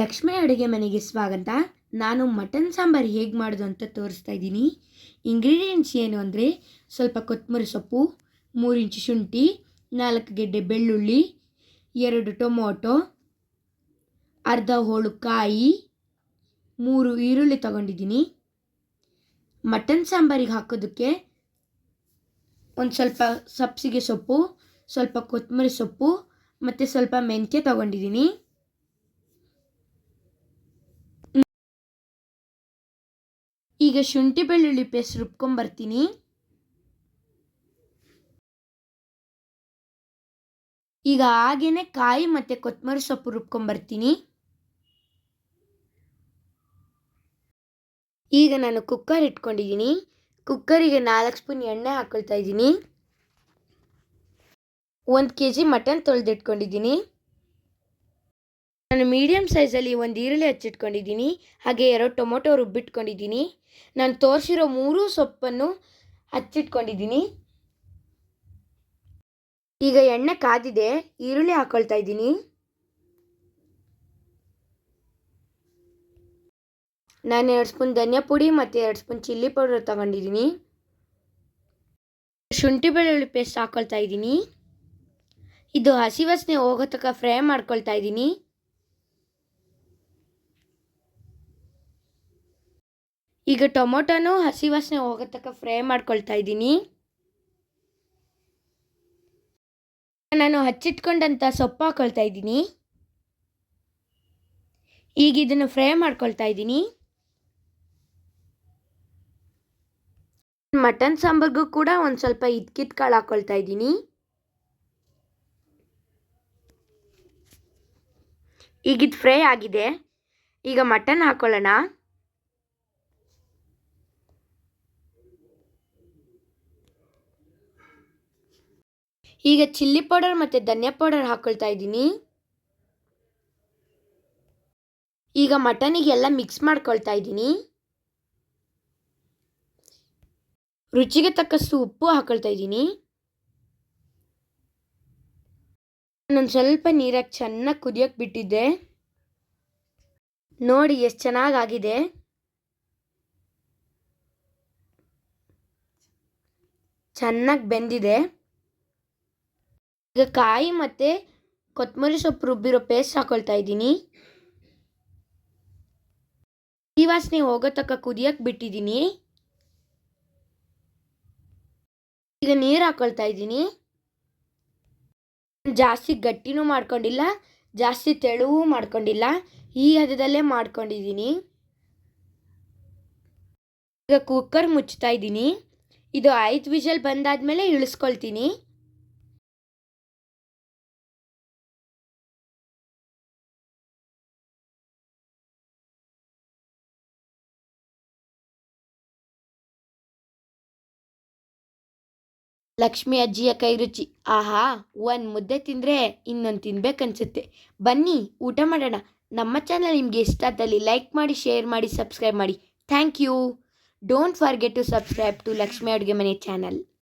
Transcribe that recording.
ಲಕ್ಷ್ಮಿ ಅಡುಗೆ ಮನೆಗೆ ಸ್ವಾಗತ. ನಾನು ಮಟನ್ ಸಾಂಬಾರು ಹೇಗೆ ಮಾಡೋದು ಅಂತ ತೋರಿಸ್ತಾ ಇದ್ದೀನಿ. ಇಂಗ್ರೀಡಿಯೆಂಟ್ಸ್ ಏನು ಅಂದರೆ ಸ್ವಲ್ಪ ಕೊತ್ತಂಬರಿ ಸೊಪ್ಪು, 3 ಇಂಚು ಶುಂಠಿ, 4 ಗೆಡ್ಡೆ ಬೆಳ್ಳುಳ್ಳಿ, 2 ಟೊಮೊಟೊ, ಅರ್ಧ ಹೋಳು ಕಾಯಿ, 3 ಈರುಳ್ಳಿ ತಗೊಂಡಿದ್ದೀನಿ. ಮಟನ್ ಸಾಂಬಾರಿಗೆ ಹಾಕೋದಕ್ಕೆ ಒಂದು ಸ್ವಲ್ಪ ಸಬ್ಸಿಗೆ ಸೊಪ್ಪು, ಸ್ವಲ್ಪ ಕೊತ್ತಂಬರಿ ಸೊಪ್ಪು ಮತ್ತು ಸ್ವಲ್ಪ ಮೆಂತ್ಯ ತಗೊಂಡಿದ್ದೀನಿ. ಈಗ ಶುಂಠಿ ಬೆಳ್ಳುಳ್ಳಿ ಪೇಸ್ಟ್ ರುಬ್ಕೊಂಬರ್ತೀನಿ. ಈಗ ಹಾಗೇನೆ ಕಾಯಿ ಮತ್ತು ಕೊತ್ತಂಬರಿ ಸೊಪ್ಪು ರುಬ್ಕೊಂಬರ್ತೀನಿ. ಈಗ ನಾನು ಕುಕ್ಕರ್ ಇಟ್ಕೊಂಡಿದ್ದೀನಿ. ಕುಕ್ಕರಿಗೆ 4 ಸ್ಪೂನ್ ಎಣ್ಣೆ ಹಾಕೊಳ್ತಾ ಇದ್ದೀನಿ. 1 kg ಮಟನ್ ತೊಳೆದಿಟ್ಕೊಂಡಿದ್ದೀನಿ. ನಾನು ಮೀಡಿಯಮ್ ಸೈಜಲ್ಲಿ 1 ಈರುಳ್ಳಿ ಹಚ್ಚಿಟ್ಕೊಂಡಿದ್ದೀನಿ. ಹಾಗೆ 2 ಟೊಮೊಟೊ ರುಬ್ಬಿಟ್ಕೊಂಡಿದ್ದೀನಿ. ನಾನು ತೋರಿಸಿರೋ 3 ಸೊಪ್ಪನ್ನು ಹಚ್ಚಿಟ್ಕೊಂಡಿದ್ದೀನಿ. ಈಗ ಎಣ್ಣೆ ಕಾದಿದೆ, ಈರುಳ್ಳಿ ಹಾಕೊಳ್ತಾ ಇದ್ದೀನಿ. ನಾನು 2 ಸ್ಪೂನ್ ಧನಿಯಾ ಪುಡಿ ಮತ್ತು 2 ಸ್ಪೂನ್ ಚಿಲ್ಲಿ ಪೌಡರ್ ತಗೊಂಡಿದ್ದೀನಿ. ಶುಂಠಿ ಬೆಳ್ಳುಳ್ಳಿ ಪೇಸ್ಟ್ ಹಾಕೊಳ್ತಾ ಇದ್ದೀನಿ. ಇದು ಹಸಿ ವಾಸನೆ ಹೋಗೋ ತನಕ ಫ್ರೈ ಮಾಡ್ಕೊಳ್ತಾ ಇದ್ದೀನಿ. ಈಗ ಟೊಮೊಟೊನೂ ಹಸಿ ವಾಸನೆ ಹೋಗೋ ತನಕ ಫ್ರೈ ಮಾಡ್ಕೊಳ್ತಾ ಇದ್ದೀನಿ. ನಾನು ಹಚ್ಚಿಟ್ಕೊಂಡಂಥ ಸೊಪ್ಪು ಹಾಕೊಳ್ತಾ ಇದ್ದೀನಿ. ಈಗ ಇದನ್ನು ಫ್ರೈ ಮಾಡ್ಕೊಳ್ತಾ ಇದ್ದೀನಿ. ಮಟನ್ ಸಾಂಬಾರ್ಗೂ ಕೂಡ ಒಂದು ಸ್ವಲ್ಪ ಇದ್ಕಿದ ಕಾಳು ಹಾಕೊಳ್ತಾ ಇದ್ದೀನಿ. ಈಗ ಇದು ಫ್ರೈ ಆಗಿದೆ. ಈಗ ಮಟನ್ ಹಾಕೊಳ್ಳೋಣ. ಈಗ ಚಿಲ್ಲಿ ಪೌಡರ್ ಮತ್ತು ಧನಿಯಾ ಪೌಡರ್ ಹಾಕೊಳ್ತಾ ಇದ್ದೀನಿ. ಈಗ ಮಟನಿಗೆಲ್ಲ ಮಿಕ್ಸ್ ಮಾಡ್ಕೊಳ್ತಾ ಇದ್ದೀನಿ. ರುಚಿಗೆ ತಕ್ಕಷ್ಟು ಉಪ್ಪು ಹಾಕೊಳ್ತಾ ಇದ್ದೀನಿ. ನಾನು ಸ್ವಲ್ಪ ನೀರಾಗಿ ಚೆನ್ನಾಗಿ ಕುದಿಯೋಕೆ ಬಿಟ್ಟಿದ್ದೆ. ನೋಡಿ ಎಷ್ಟು ಚೆನ್ನಾಗಾಗಿದೆ. ಚೆನ್ನಾಗಿ ಬೆಂದಿದೆ. ಈಗ ಕಾಯಿ ಮತ್ತು ಕೊತ್ತಂಬರಿ ಸೊಪ್ಪು ರುಬ್ಬಿರೋ ಪೇಸ್ಟ್ ಹಾಕೊಳ್ತಾ ಇದ್ದೀನಿ. ಈ ವಾಸನೆ ಹೋಗೋ ತನಕ ಕುದಿಯೋಕೆ ಬಿಟ್ಟಿದ್ದೀನಿ. ಈಗ ನೀರು ಹಾಕೊಳ್ತಾ ಇದ್ದೀನಿ. ಜಾಸ್ತಿ ಗಟ್ಟಿನೂ ಮಾಡ್ಕೊಂಡಿಲ್ಲ, ಜಾಸ್ತಿ ತೆಳುವೂ ಮಾಡ್ಕೊಂಡಿಲ್ಲ, ಈ ಹದದಲ್ಲೇ ಮಾಡ್ಕೊಂಡಿದ್ದೀನಿ. ಈಗ ಕುಕ್ಕರ್ ಮುಚ್ತಾ ಇದ್ದೀನಿ. ಇದು 5 ವಿಷಲ್ ಬಂದಾದಮೇಲೆ ಇಳಿಸ್ಕೊಳ್ತೀನಿ. ಲಕ್ಷ್ಮಿ ಅಜ್ಜಿಯ ಕೈ ರುಚಿ, ಆಹಾ, 1 ಮುದ್ದೆ ತಿಂದರೆ ಇನ್ನೊಂದು ತಿನ್ಬೇಕನ್ಸುತ್ತೆ. ಬನ್ನಿ ಊಟ ಮಾಡೋಣ. ನಮ್ಮ ಚಾನಲ್ ನಿಮಗೆ ಇಷ್ಟ ಆದಲ್ಲಿ ಲೈಕ್ ಮಾಡಿ, ಶೇರ್ ಮಾಡಿ, ಸಬ್ಸ್ಕ್ರೈಬ್ ಮಾಡಿ. Thank you. Don't forget to subscribe to Lakshmi Aduge Mane channel.